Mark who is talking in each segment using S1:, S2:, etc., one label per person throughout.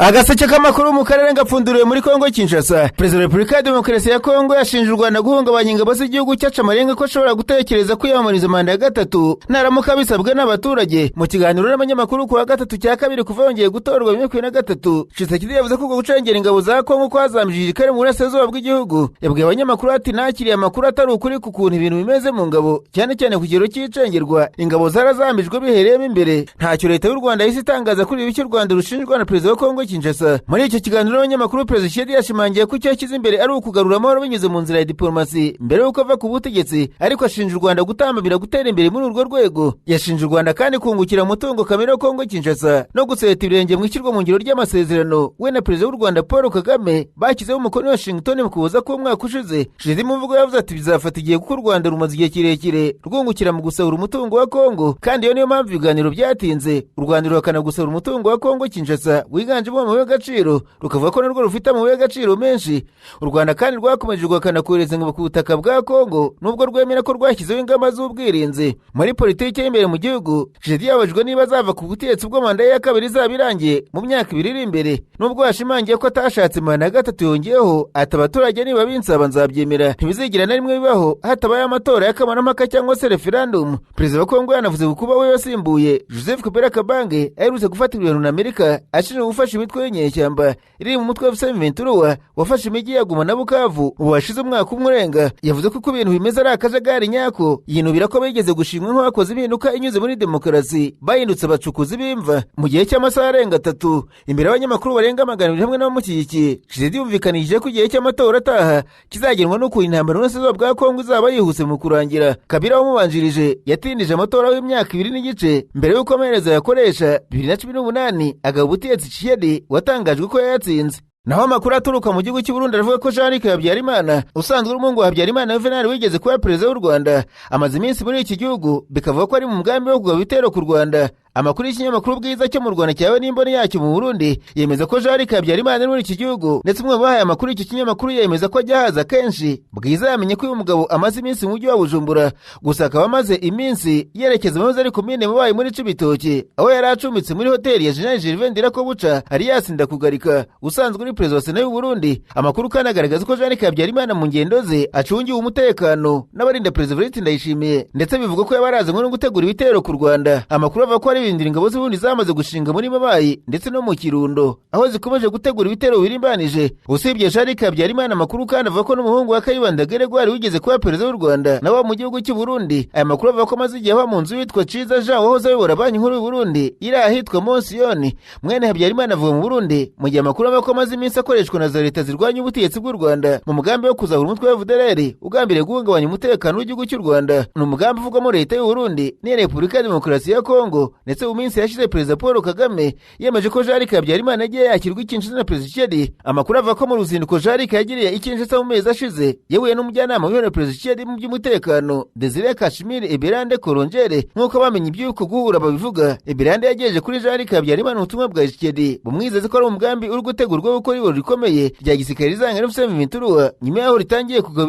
S1: Agaseke k'amakuru mu karere ngapfunduriwe muri Kongo Kinshasa. Perezida wa Repubulika ya Demokarasi ya Kongo yashinje u Rwanda guhungabanya ingabo z'igihugu cyaca amarenga ko ashobora gutekereza kwiyamamariza manda ya gatatu naramuka bisabwe n'abaturage. Mu kiganiro n'abanyamakuru ku wa gatatu cya kabiri kuva yongeye gutorwa mu 2023, Tshisekedi yavuze ko gucengera ingabo za Kongo kwazamjije kare mu burasirazuba bw'igihugu. Yabwiye abanyamakuru ati nakiriye amakuru atari ukuri ku kuntu ibintu bimeze mu ngabo, cyane cyane ku kigero cy'icengerwa. Ingabo zarazambijwe bihereyemo imbere. Ntacyo leta y'u Rwanda yahise itangaza kuri ibi cy'u Rwanda rushinjwa na perezida wa Kongo Kinshasa. Muri icyo kiganiro n'abanyamakuru, Perezida Tshisekedi yashimangiye ko icyo kiza imbere ari ukugarura amahoro binyuze mu nzira ya diplomasi mbere y'uko ava ku butegetsi, ariko ashinja u Rwanda gutambamira gutera imbere muri urwo rwego. Yashinja u Rwanda kandi kungukira umutungo kamere wa Kongo Kinshasa no guseta ibirenge mu ishyirwa mu ngiro ry'amasezerano we na perezida w'u Rwanda Paul Kagame bashyizeho umukono wa Washington mu kubuza ko umwaka ushize. Tshisekedi mu mvugo yavuze ati bizafata igihe kuko u Rwanda rumaze igihe kirekire rwungukira mu gusahura umutungo wa Kongo, kandi iyo niyo mpamvu ibiganiro byatinze. U Rwanda ruhakana gusahura umutungo wa Kongo Kinshasa wiganjemo amabuye y'agaciro, rukavuga ko narwo rufite amabuye y'agaciro menshi. U Rwanda kandi rwakomeje guhakana kohereza ingabo ku butaka bwa Kongo nubwo rwemera ko rwashyizeho ingamba z'ubwirinzi. Muri politiki y'imbere mu gihugu, Tshisekedi yabajijwe niba azava ku butegetsi ubwo manda ya kabiri izaba irangiye mu myaka 2 iri imbere. Nubwo yashimangiye ko atashatse manda ya gatatu, yongeyeho ati abaturage niba binsaba nzabyemera, ntibizigira na rimwe bibaho hatabaye amatora y'akamaramaka cyangwa se referendum. Perezida wa Kongo yanavuze ko kuba we yasimbuye Joseph Kabila Kabange aherutse gufatirwa ibintu na Amerika ashinjwa gufasha imitwe y'inyeshyamba iri mu mutwe wa M23 wafashe imijyi ya Goma na Bukavu ubu hashize umwaka umwe urenga. Yavuze ko ibintu bimeze ari akajagari nyako, yinubira ko bigeze gushimwa nk'abakoze impinduka inyuze muri demokarasi bahindutse abacukuzi b'imva. Mu gihe cy'amasaha arenga 3 imbere y'abanyamakuru barenga 200 hamwe n'abamushyigikiye, Tshisekedi yumvikanije ko igihe cy'amatora ataha kizagenwa no kurinda intambara n'ubusaza bwa Kongo izaba yihuse mu kurangira. Kabila wamubanjirije yatindije amatora y'imyaka 2 n'igice mbere y'uko amaherezo yakoresha 2018 agaba ubutegetsi. Tshisekedi watangajwe ko yatsinze. Naho amakuru aturuka mu gihugu cy'u Burundi aravuga ko Jean-Luc Habyarimana usanzwe uri umuhungu wa Habyarimana Juvenal wigeze kuba perezida w'u Rwanda amaze iminsi muri iki gihugu, bikavuga ko ari mu mugambi wo kugaba ibitero ku Rwanda. Amakuru y'ikinyamakuru Bwiza cyo mu Rwanda cyawe n'imboni yacyo mu Burundi yemeza ko Jean-Luc Habyarimana ari muri iki gihugu, ndetse umwe bahaye amakuru iki kinyamakuru yemeza ko ajya haza kenshi. Bwiza yamenye ko uyu mugabo amaze iminsi mu mujyi wa Bujumbura, gusa akaba amaze iminsi yerekeza mu zari komine mubaye muri Cibitoke, aho yari acumbitse muri hoteli ya General Gervais Ndirakobuca Alias Ndakugarika usanzwe uri perezida wa Sena y'u Burundi. Amakuru kandi agaragaza ko Jean-Luc Habyarimana mu ngendo ze acungiwe umutekano n'abarinda perezida Evariste Ndayishimiye, ndetse bivuga ko yabarazanywe no gutegura ibitero ku Rwanda. Amakuru avuga ko ari ibindira ingabo z'Uburundi zamaze gushinga muri Mabayi ndetse no mu Kirundo, aho zikomeje gutegura ibitero birimbanije. Usibye Jean-Luc Habyarimana, amakuru kandi avuga ko n'umuhungu wa Kayibanda Gregoire wigeze kuba perezida w'u Rwanda nawe mu gihugu cy'u Burundi. Aya makuru avuga ko amaze igihe aba mu nzu yitwa Ciza Jean wahoze ayobora banki nkuru y'u Burundi iri ahitwa Monsioni. Mwene Habyarimana avuga mu Burundi, mu gihe amakuru avuga ko amaze iminsi akoreshwa na za leta zirwanya ubutegetsi bw'u Rwanda mu mugambi wo kuzahura umutwe wa FDLR ugambiriye guhungabanya umutekano w'igihugu cy'u Rwanda. Ni umugambi uvugwamo leta y'u Burundi n'iya Repubulika ya Demokarasi ya Kongo, ndetse mu minsi yashize perezida Paul Kagame yemeje ko Jean-Luc Habyarimana yagiye yakirwa i Kinshasa na perezida Tshisekedi. Amakuru avuga ko mu ruzinduko Jean-Luc yagiriye i Kinshasa mu mezi ashize yehuye n'umujyanama w'ibiro perezida Tshisekedi mu by'umutekano Desire Kashmir Eberande Korongere. Nk'uko bamenye iby'uko guhura babivuga, Eberande yagejeje kuri Jean-Luc Habyarimana ubutumwa bwa Tshisekedi bumwizeza ko ari umugambi uri gutegurwa gukora ibirori rikomeye rya gisirikare rizangana M23 nyuma yaho ritangiye kugaba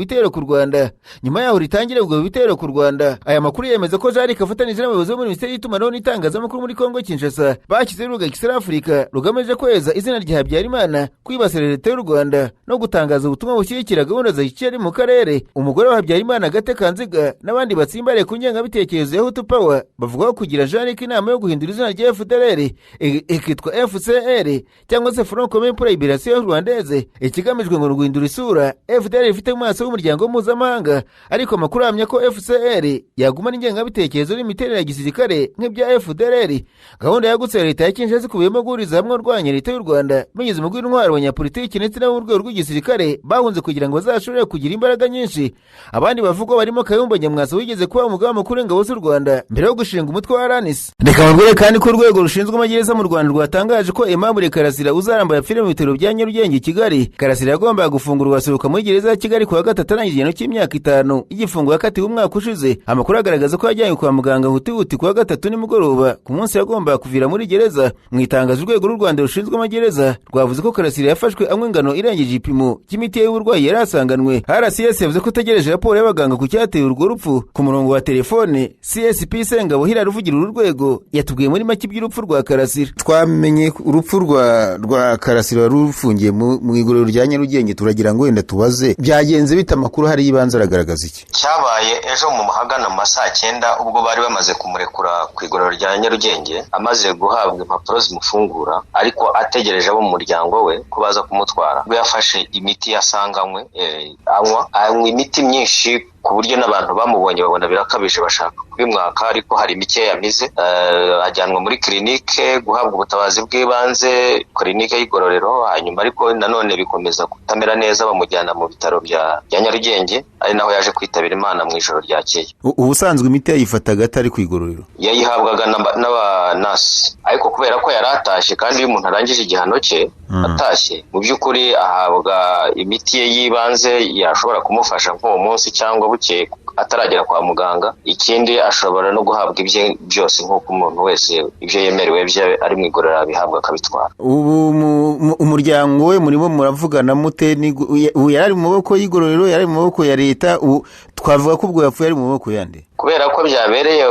S1: ibitero ku Rwanda. Aya makuru yemeza ko Jean-Luc afatanije n'abayobozi bo muri Minisiteri y'itumanaho n'itangazamakuru muri Kongo Kinshasa bashyizeho urubuga Kisera Africa rugamije kweza izina rya Habyarimana, kwibasira leta y'u Rwanda no gutangaza ubutumwa bushyigikira gahunda za Tshisekedi mu karere. Umugore wa Habyarimana Agathe Kanziga n'abandi batsimbariye ku ngengabitekerezo ya Hutu Power bavuga ko kugira Jean-Luc inama yo guhindura izina rya FDLR ikitwa FCR cyangwa se Front Commun pour la Libération Rwandaise, ikigamijwe ngo guhindura isura FDLR ifite mu maso y'umuryango mpuzamahanga. Ariko amakuru ahamya ko FCR yagumana ingengabitekerezo n'imiterere ya gisirikare nk'ibya FDLR. Gahunda yagutse ya leta ya Kinshasa ikubiyemo guhuriza hamwe urwanya leta y'u Rwanda binyuze mu rw'intwaro abanyapolitiki ndetse n'abo mu rwego rw'igisirikare bahunze kugira ngo bazashobore kugira imbaraga nyinshi. Abandi bavugwa barimo Kayumba Nyamwasa wigeze kuba umugaba mukuru w'ingabo z'u Rwanda mbere yo gushinga umutwe wa RANIS. Reka mubwire kandi ko urwego rushinzwe amagereza mu Rwanda rwatangaje ko Aimable Karasira uzaramba yapfire mu bitaro bya Nyarugenge Kigali. Karasira yagombaga gufungurwa asuka muri gereza ya Kigali ku wa gatatu arangije igihano cy'imyaka 5 igifungo yakatiwe umwaka ushize. Amakuru agaragaza ko yajyanywe kwa muganga hutihuti ku wa gatatu nimugoroba Mutarama ku munsi yagombaga kuvira muri gereza. Mu itangazo urwego rw'u Rwanda rushinzwe amagereza rwavuze ko Karasira yafashwe anywa ingano irengeje igipimo cy'imiti y'uburwayi yari asanganwe. RCS yavuze ko utegereje raporo y'abaganga ku cyateye urwo rupfu. Ku murongo wa telefone CSP Sengabo Hilary uvugira uru rwego yatubwiye muri make iby'urupfu rwa Karasira.
S2: Twamenye urupfu rwa Karasira rufungiye mu igororero rya Nyarugenge. Turagira ngo wenda tubaze byagenze bita amakuru hari ibanza aragaragaza iki.
S3: Cyabaye ejo mu mahagana mu saa 9 ubwo bari bamaze kumurekura ku igororero rya Nyarugenge amaze guhabwa impapuro zimufungura, ariko ategereje abo mu muryango we ko baza kumutwara. Ubwo yafashe imiti yasanganywe anywa imiti myinshi ku buryo n'abantu bamubonye babona birakabije bashaka kubimwaka, ariko hari mike yamize. Ajyanwa muri klinike guhabwa ubutabazi bw'ibanze, klinike y'igororero, hanyuma ariko nanone bikomeza kutamera neza bamujyana mu bitaro bya Nyarugenge, ari naho yaje kwitabira Imana mu ijoro ryakeye.
S2: Ubusanzwe imiti yayifataga atari ku igororero?
S3: Yayihabwaga n'abanasi, ariko kubera ko yari atashye kandi iyo umuntu arangije igihano cye atashye, mu by'ukuri ahabwa imiti ye y'ibanze yashobora kumufasha nk'uwo munsi cyangwa bukeye ataragera kwa muganga. Ikindi ashobora no guhabwa ibye byose nk'uko umuntu wese ibyo yemerewe bye ari mu igororero abihabwa akabitwara.
S2: Ubu umuryango we murimo muravugana mute? Yari mu maboko y'igororero, yari mu maboko ya leta? Twavuga ko ubwo yapfuye ari mu maboko yande?
S3: Kubera ko byabereye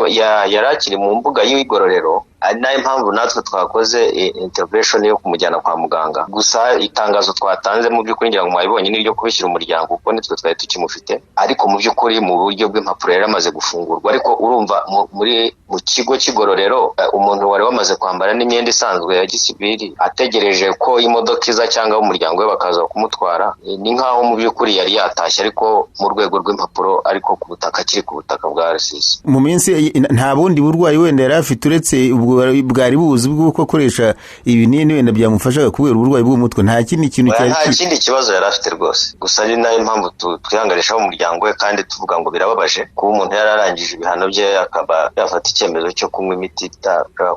S3: yari akiri mu mbuga y'igororero, ari nayo mpamvu natwe twakoze intervention yo kumujyana kwa muganga. Gusa itangazo twatanze mu by'ukuri ngira ngo mwabibonye ni ryo kubishyira umuryango kuko nitwe twari tukimufite, ariko mu by'ukuri mu buryo bw'impapuro yari amaze gufungurwa. Ariko urumva mu kigo cy'igororero umuntu wari wamaze kwambara n'imyenda isanzwe ya gisivili ategereje ko imodoka iza cyangwa umuryango we bakaza kumutwara, ni nkaho mu by'ukuri yari yatashye ariko mu rwego rw'impapuro, ariko ku butaka kiri ku butaka bwa RCS.
S2: Mu minsi nta bundi burwayi wenda yari afite uretse bwari buzi bw'uko akoresha ibinini wenda byamufashaga kubera uburwayi bw'umutwe? Nta kindi kintu cyari?
S3: Nta kindi kibazo yari afite rwose. Gusa ari nayo mpamvu twihanganisha mu muryango we kandi tuvuga ngo birababaje kuba umuntu yararangije ibihano bye akaba yafata icyemezo cyo kunywa imiti itashobora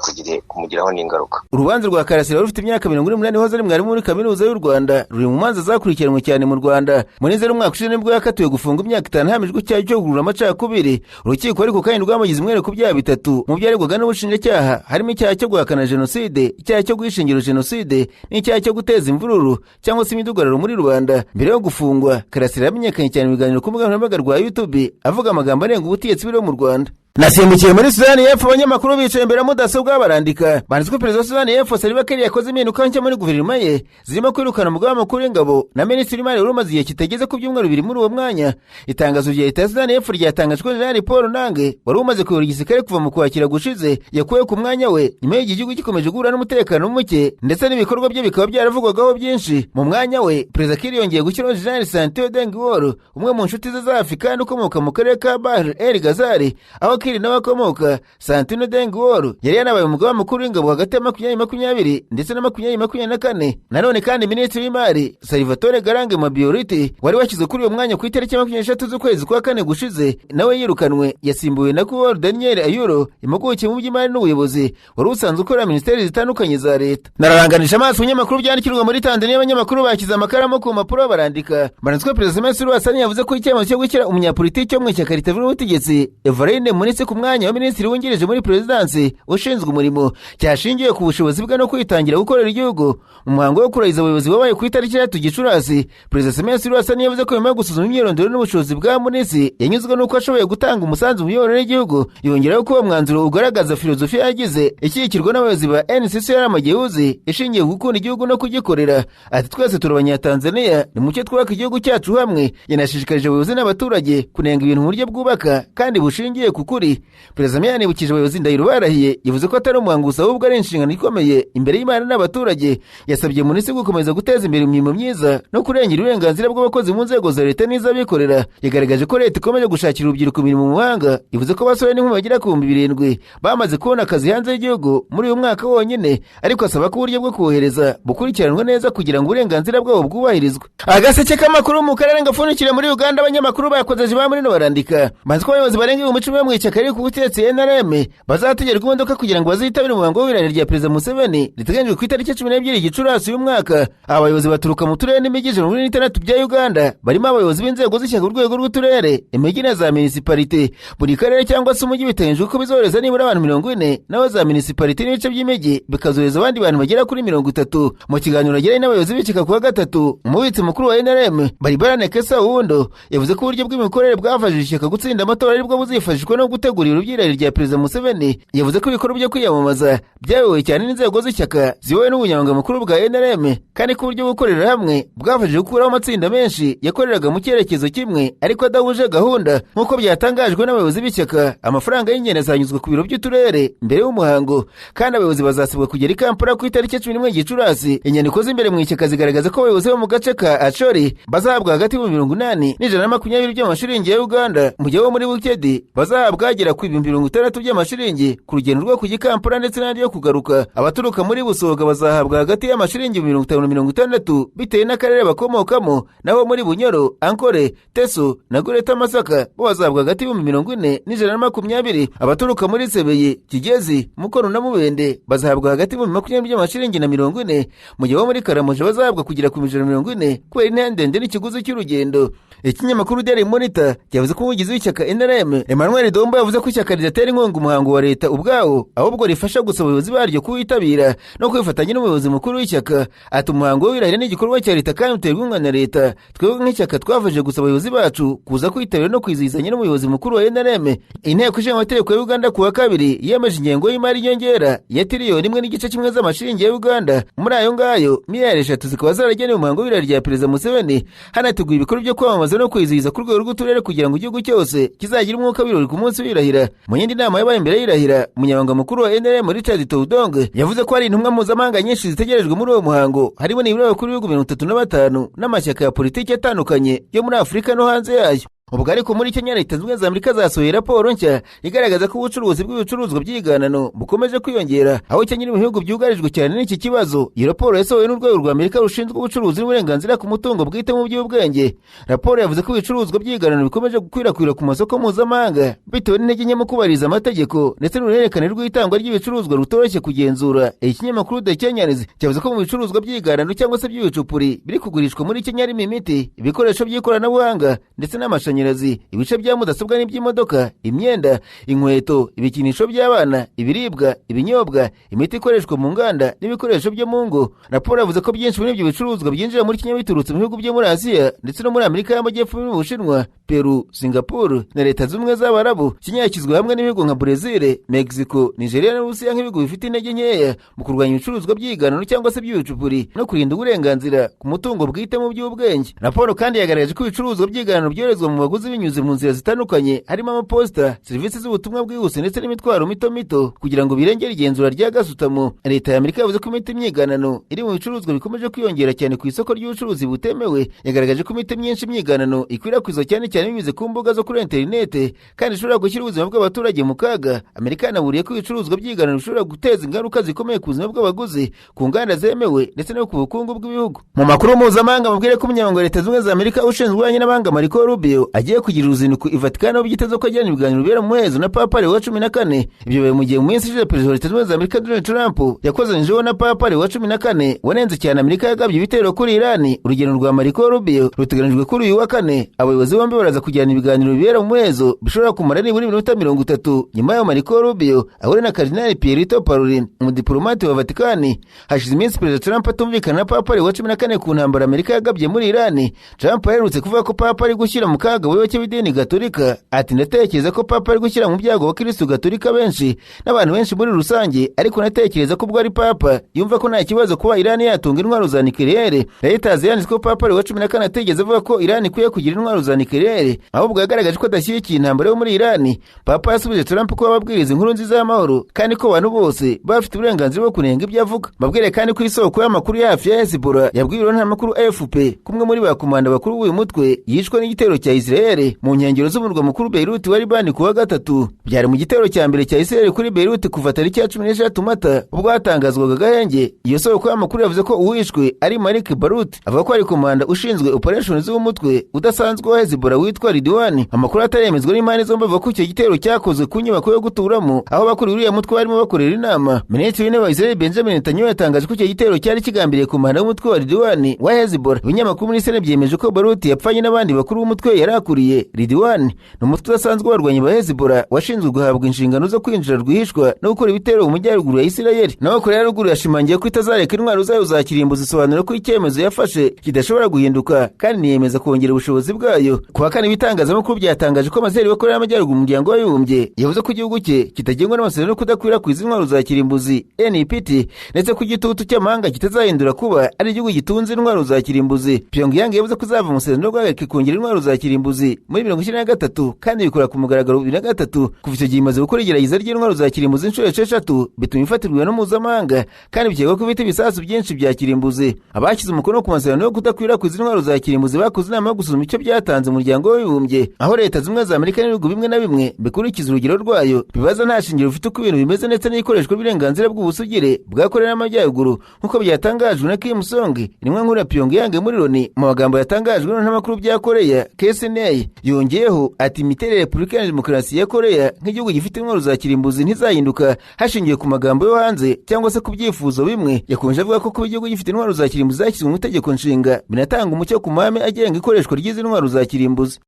S3: kumugiraho n'ingaruka.
S1: Urubanza rwa Karasira rufite imyaka 48 hoze ari mwarimu muri kaminuza y'u Rwanda, ruri mu manza zakurikiranwe cyane mu Rwanda. Muri Nzeri umwaka ushize nibwo yakatiwe gufunga imyaka 5 hamijwe icyaha cyo kugurura amacakubiri. Urukiko ariko kandi rwamugize umwere ku byaha 3 mu byaregwaga n'ubushinjacyaha, harimo icyaha cyo guhakana jenoside, icyaha cyo guhishingira jenoside n'icyaha cyo guteza imvururu cyangwa se imidugararo muri rubanda. Mbere yo gufungwa, Karasira yamenyekanye cyane mu biganiro ku mbuga nkoranyambaga rwa YouTube avuga amagambo arenga ubutegetsi buri mu Rwanda. Nasimbukiye muri Sudani y'Epfo, abanyamakuru bicaye imbere ya mudasobwa barandika. Banditse ko Perezida wa Sudani y'Epfo Salva Kiir yakoze impinduka nshya muri guverinoma ye zirimo kwirukana umugaba w'amakuru y'ingabo na minisitiri w'imari wari umaze igihe kitageze ku byumweru 2 muri uwo mwanya. Itangazo rya leta ya Sudani y'Epfo ryatangajwe ko Jenerali Paul Nange wari umaze kuyobora igisirikare kuva mu Kwakira gushize yakuwe ku mwanya we nyuma y'iki gihugu gikomeje guhura n'umutekano muke ndetse n'ibikorwa bye bikaba byaravugwagaho byinshi. Mu mwanya we Perezida Kiir yongeye gushyiraho Jenerali Santiago Deng-Wol, umwe mu nshuti ze za Afurika kandi ukomoka mu karere ka Bahr el Ghazal, aho Kiir nawe akomoka. Santiago Deng-Wol yari yanabaye umugaba mukuru w'ingabo hagati ya 2020 ndetse na 2024. Nanone kandi minisitiri w'imari Salvatore Garange Mabiorite wari washyizwe kuri uwo mwanya ku itariki 23 z'ukwezi kwa 4 gushize, nawe yirukanwe yasimbuwe na Kuol Daniel Ayuro, impuguke mu by'imari n'ubuyobozi wari usanzwe ukora ministeri zitandukanye za leta. Nararanganisha amaso ibinyamakuru byandikirwa muri Tanzania, abanyamakuru bakize amakaramu ku mpapuro barandika. Banditswe Perezida Samia Hassan yavuze ko icyemezo cyo gushyira umunyapolitiki wo mu ishyaka ritavuna ubutegetsi Evarine Munisi ku mwanya wa minisitiri wungirije muri perezidansi ushinzwe umurimo cyashingiye ku bushobozi bwe no kwitangira gukorera igihugu. Mu muhango wo kurahiza abayobozi babaye ku itariki 3 Gicurasi, Perezida Samia Hassan yavuze ko nyuma yo gusuzuma imyirondoro n'ubushobozi bwa Munisi yanyuzwe n'uko ashoboye gutanga umusanzu mu miyoborere y'igihugu. Yongeraho ko uwo mwanzuro ugaragaza filozofi yagize ishyigikirwa n'abayobozi ba NCCR Amageuzi ishingiye ku gukunda igihugu no kugikorera. Ati twese turi abanyatanzania, ni mucyo twubaka igihugu cyacu hamwe. Yanashishikarije abayobozi n'abaturage kunenga ibintu mu buryo bwubaka kandi bushingiye ku kuri. Perezida yanibukije abayobozi ndahiro barahiye, yavuze ko atari umuhango gusa ahubwo ari inshingano ikomeye imbere y'Imana n'abaturage. Yasabye Munisi gukomeza guteza imbere imirimo myiza no kurengera uburenganzira bw'abakozi mu nzego za leta n'iz'abikorera. Yagaragaje ko leta ikomeje gushakira urubyiruko imirimo mu mahanga. Yavuze ko abasore n'inkumi bagera ku 7,000 bamaze kubona akazi hanze y'igihugu muri uyu mwaka wonyine, ariko asaba ko uburyo bwo kohereza bukurikiranwa neza kugira ngo uburenganzira bwabo bwubahirizwe. Agaseke k'amakuru mu karere ngafunikire muri Uganda, abanyamakuru bakoze jiba muri no barandika. Banzi ko abayobozi barenga 10 mu ishyaka ishyaka riri ku butegetsi NRM bazategerwa imodoka kugira ngo bazitabire umuhango w'ibirahira rya Perezida Museveni riteganyijwe ku itariki 12 Gicurasi uyu mwaka. Abayobozi baturuka mu turere n'imijyi 26 bya Uganda barimo abayobozi b'inzego z'ishyaka urwego rw'uturere, imijyi na za municipality. Buri karere cyangwa se umujyi biteganyijwe ko bizohereza nibura abantu 40, naho za municipality n'ibice by'imijyi bikazohereza abandi bantu bagera kuri 30. Mu kiganiro yagiranye n'abayobozi b'ishyaka kuwa gatatu, umubitsi mukuru wa NRM Baribarane Kesa Wundo yavuze ko uburyo bw'imikorere bwafashije ishyaka gutsinda amatora aribwo buzifashishwa no gutegurira ibyirahiro rya Perezida Museveni. Yavuze ko ibikorwa byo kwiyamamaza byayobowe cyane n'inzego z'ishyaka ziyobowe n'ubunyamabanga mukuru bwa NRM, kandi ko uburyo bwo gukorera hamwe bwafashije gukuraho amatsinda menshi yakoreraga mu cyerekezo kimwe ariko adahuje gahunda. Nk'uko byatangajwe n'abayobozi b'ishyaka, amafaranga y'ingendo azanyuzwa ku biro by'uturere mbere y'umuhango, kandi abayobozi bazasabwa kugera i Kampala ku itariki 11 Gicurasi. Inyandiko z'imbere mu ishyaka zigaragaza ko abayobozi bo mu gace ka Acholi bazahabwa hagati y'ibihumbi 80 n'N120 by'amashiringi ya Uganda, mu gihe bo muri Bukedi bazahabwa agera ku ibihumbi 60 by'amashiringi ku rugendo rwo kujya i Kampala ndetse n'andi yo kugaruka. Abaturuka muri Busoga bazahabwa hagati y'amashiringi 50 na 60 bitewe n'akarere bakomokamo, naho muri Bunyoro, Ankole, Teso na Gureta Masaka bo bazahabwa hagati y'ibihumbi 40 n'N120. Abaturuka muri Sebeye, Kigezi, Mukono na Mubende bazahabwa hagati y'ibihumbi 20 by'amashiringi na 40, mu gihe bo muri Karamoja bazahabwa kugera ku 40 kubera intera ndende n'ikiguzi cy'urugendo. Ikinyamakuru Daily Monitor cyavuze ko umugizi w'ishyaka NRM Emmanuel Dombo yavuze ko ishyaka ridatera inkunga umuhango wa leta ubwawo, ahubwo rifasha gusa abayobozi baryo kuwitabira no kwifatanya n'umuyobozi mukuru w'ishyaka. Ati umuhango w'ibirahira ni igikorwa cya leta kandi uterwa inkunga na leta. Twebwe nk'ishyaka twafashije gusa abayobozi bacu kuza kwitabira no kwizihizanya n'umuyobozi mukuru wa NRM. Inteko ishinga amategeko ya Uganda kuwa kabiri yemeje ingengo y'imari y'inyongera ya tiriyoni 1.1 z'amashiringi ya Uganda. Muri ayo ngayo miliyari 3 zikaba zaragenewe umuhango w'ibirahira rya Perezida Museveni, hanateguye ibikorwa byo kwamamaza no kwizihiza ku rwego rw'uturere kugira ngo igihugu cyose kizagira umwuka w'ibirori ku munsi w'irahira. Mu yindi nama yabaye imbere y'irahira, umunyamabanga mukuru wa NRM Richard Todong yavuze ko hari intumwa mpuzamahanga nyinshi zitegerejwe muri uwo muhango, harimo nibura abakuru b'ibihugu 35 n'amashyaka ya politiki atandukanye yo muri Afurika no hanze yayo. Ubwo ariko muri Kenya Leta Zunze Ubumwe za Amerika zasohoye raporo nshya igaragaza ko ubucuruzi bw'ibicuruzwa by'iganano bukomeje kwiyongera, aho Kenya iri mu bihugu byugarijwe cyane n'iki kibazo. Iyi raporo yasohowe n'urwego rwa Amerika rushinzwe ubucuruzi n'uburenganzira ku mutungo bwite mu by'ubwenge. Raporo yavuze ko ibicuruzwa by'iganano bikomeje gukwirakwira ku masoko mpuzamahanga bitewe n'intege nke mu kubahiriza amategeko ndetse n'uruhererekane rw'itangwa ry'ibicuruzwa rutoroshye kugenzura. Ikinyamakuru The Kenyans cyavuze ko mu bicuruzwa by'iganano cyangwa se by'ibicupuri biri kugurishwa muri Kenya harimo imiti, ibikoresho by'ikoranabuhanga ndetse n'amashanyarazi, ibice bya mudasobwa n'iby'imodoka, imyenda, inkweto, ibikinisho by'abana, ibiribwa, ibinyobwa, imiti ikoreshwa mu nganda n'ibikoresho byo mu ngo. Raporo yavuze ko byinshi muri ibyo bicuruzwa byinjira muri Kenya biturutse mu bihugu byo muri Aziya ndetse no muri Amerika y'Amajyepfo no mu Bushinwa, Peru, Singapore na Leta Zunze Ubumwe z'Abarabu. Kenya yashyizwe hamwe n'ibihugu nka Brazil, Mexico, Nigeria n'Uburusiya nk'ibihugu bifite intege nkeya mu kurwanya ibicuruzwa by'iganano cyangwa se by'ibicupuri no kurinda uburenganzira ku mutungo bwite mu by'ubwenge. Raporo kandi yagaragaje ko ibicuruzwa by'iganano byoherezwa mu baguzi binyuze mu nzira zitandukanye, harimo amaposita, serivisi z'ubutumwa bwihuse ndetse n'imitwaro mito kugira ngo birengere igenzura rya gasutamo. Leta ya Amerika yavuze ko imiti y'imyiganano iri mu bicuruzwa bikomeje kwiyongera cyane ku isoko ry'ubucuruzi butemewe. Yagaragaje ko imiti myinshi y'imyiganano ikwirakwizwa cyane binyuze ku mbuga zo kuri interinete kandi ishobora gushyira ubuzima bw'abaturage mu kaga. Amerika yanaburiye ko ibicuruzwa by'iganano bishobora guteza ingaruka zikomeye ku buzima bw'abaguzi, ku nganda zemewe ndetse no ku bukungu bw'ibihugu. Mu makuru mpuzamahanga mubwire ko umunyamabanga wa Leta Zunze Ubumwe za Amerika ushinzwe ububanyi n'amahanga Marco Rubio agiye kugira uruzinduko i Vatican, aho byitezwe ko ajyana ibiganiro bibera mu muhezo na Papa Leo wa 14. Ibyo bibaye mu gihe mu minsi ishize Perezida wa Leta Zunze Ubumwe za Amerika Donald Trump yakozanyijeho na Papa Leo wa 14 wanenze cyane Amerika yagabye ibitero kuri Irani. Urugendo rwa Marco Rubio ruteganijwe kuri uyu wa 4. Abayobozi bombi baraza kujyana ibiganiro bibera mu muhezo bishobora kumara nibura iminota 30 nyuma y'aho Marco Rubio ahure na Kardinali Pierito Parolin, umudiplomate wa Vatican. Hashize iminsi Perezida Trump atumvikana na Papa Leo wa 14 ku ntambara Amerika yagabye muri Irani. Trump yaherutse kuvuga ko Papa ari gushyira mu kaga abayoboke b'idini Gatolika. Ati ndatekereza ko Papa ari gushyira mu byago abakristo Gatolika benshi n'abantu benshi muri rusange, ariko natekereza ko ubwo ari Papa yumva ko nta kibazo kuba Irani yatunga intwaro za nucleaire. Reuters yanditse ko Papa Leo wa 14 ategeze avuga ko Irani ikwiye kugira intwaro za nucleaire, ahubwo yagaragaje ko adashyigikiye intambara yo muri Irani. Papa yasubije Trump ko ababwiriza inkuru nziza y'amahoro kandi ko abantu bose bafite uburenganzira bwo kunenga ibyo avuga. Babwire kandi ko isoko y'amakuru yafi ya Hezbollah yabwiwe n'amakuru AFP kumwe muri bakomanda bakuru w'uyu mutwe yishwe n'igitero cya Israel Israel mu nkengero z'umurwa mukuru Beirut wa Libani kuwa gatatu. Byari mu gitero cya mbere cya Israel kuri Beirut kuva tariki ya 16 Mata ubwo hatangazwaga agahenge. Iyo soko y'amakuru yavuze ko uwishwe ari Malik Barut, avuga ko ari komanda ushinzwe operations z'umutwe udasanzwe wa Hezbollah witwa Ridwan. Amakuru ataremezwa n'impande zombi avuga ko icyo gitero cyakozwe ku nyubako yo guturamo aho bakuriye uriya mutwe barimo bakorera inama. Minisitiri w'intebe wa Israel Benjamin Netanyahu yatangaje ko icyo gitero cyari kigambiriye komanda w'umutwe wa Ridwan wa Hezbollah. Ibinyamakuru muri Israel byemeje ko Barut yapfanye n'abandi bakuru b'umutwe yari akuriye. Ridwan ni umutwe udasanzwe w'abarwanyi ba Hezbollah washinzwe guhabwa inshingano zo kwinjira rwihishwa no gukora ibitero mu majyaruguru ya Israel. Naho Korea ya Ruguru yashimangiye ko itazareka intwaro zayo za kirimbuzi, isobanura ko icyemezo yafashe kidashobora guhinduka kandi niyemeza kongera ubushobozi bwayo. Kuwa kane ibitangazamakuru byatangaje ko ambasaderi wa Korea y'Amajyaruguru mu muryango w'abibumbye yavuze ko igihugu cye kitagengwa n'amasezerano yo kudakwirakwiza intwaro za kirimbuzi NPT, ndetse ko igitutu cy'amahanga kitazahindura kuba ari igihugu gitunze intwaro za kirimbuzi. Pyongyang yavuze ko izava mu masezerano yo guhagarika kongera intwaro za kirimbuzi muri 2023 kandi bikora ku mugaragaro 2023. Kuva icyo gihe imaze gukora igerageza ry'intwaro za kirimbuzi inshuro 6 bituma ifatirwa no mpuzamahanga kandi bikekwa ko ibiti ibisasu byinshi bya kirimbuzi. Abashyize umukono ku masezerano yo kudakwirakwiza intwaro za kirimbuzi bakoze inama yo gusuzuma icyo byatanze mu muryango w'abibumbye, aho leta zimwe za Amerika n'ibihugu bimwe na bimwe bikurikiza urugero rwayo bibaza nta shingiro bifite uko ibintu bimeze ndetse n'ikoreshwa ry'uburenganzira bw'ubusugire bwa Korea y'Amajyaruguru nk'uko byatangajwe na Kim Song, intumwa nkuru ya Pyongyang muri Loni. Mu magambo yatangajwe n'amakuru bya Korea KCNA yongeyeho ati imiterere ya Repubulika ya Demokarasi ya Korea nk'igihugu gifite intwaro za kirimbuzi ntizahinduka hashingiwe ku magambo yo hanze cyangwa se ku byifuzo bimwe. Yakomeje avuga ko kuba igihugu gifite intwaro za kirimbuzi zashyizwe mu itegeko nshinga binatanga umucyo ku mahame agenga ikoreshwa ry'izi ntwaro za kirimbuzi.